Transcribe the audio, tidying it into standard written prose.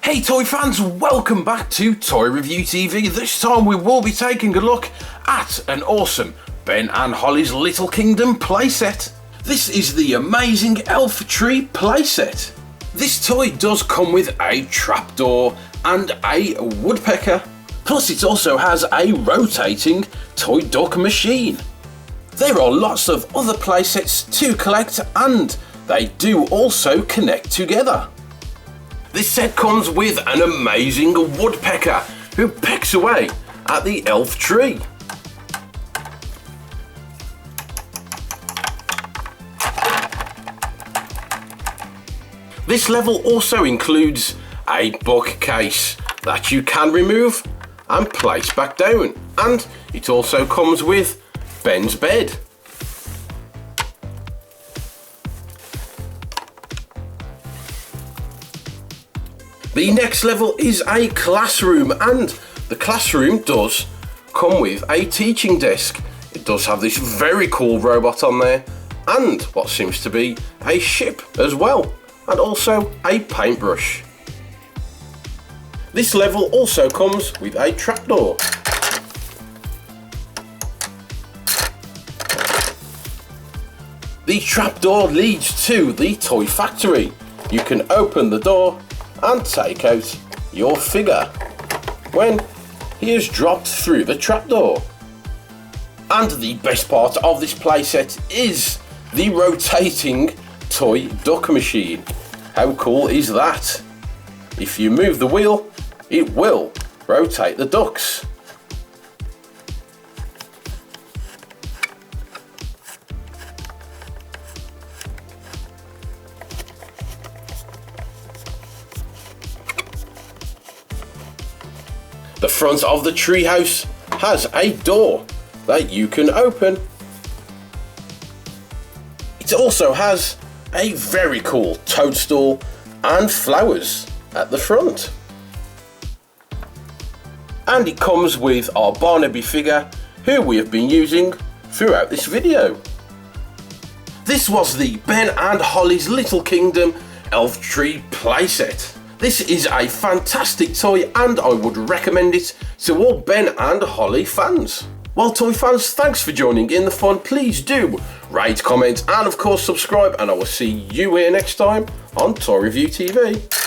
Hey toy fans, welcome back to Toy Review TV. This time we will be taking a look at an awesome Ben and Holly's Little Kingdom playset. This is the amazing Elf Tree Playset. This toy does come with a trapdoor and a woodpecker. Plus it also has a rotating toy duck machine. There are lots of other playsets to collect and they do also connect together. This set comes with an amazing woodpecker who pecks away at the elf tree. This level also includes a bookcase that you can remove and place back down, and it also comes with Ben's bed. The next level is a classroom, and the classroom does come with a teaching desk. It does have this very cool robot on there and what seems to be a ship as well, and also a paintbrush. This level also comes with a trapdoor. The trapdoor leads to the toy factory. You can open the door and take out your figure when he is dropped through the trapdoor. And the best part of this playset is the rotating toy duck machine. How cool is that? If you move the wheel, it will rotate the ducks. The front of the treehouse has a door that you can open. It also has a very cool toadstool and flowers at the front. And it comes with our Barnaby figure, who we have been using throughout this video. This was the Ben and Holly's Little Kingdom Elf Tree Playset. This is a fantastic toy and I would recommend it to all Ben and Holly fans. Well, toy fans, thanks for joining in the fun. Please do rate, comment and of course subscribe, and I will see you here next time on Toy Review TV.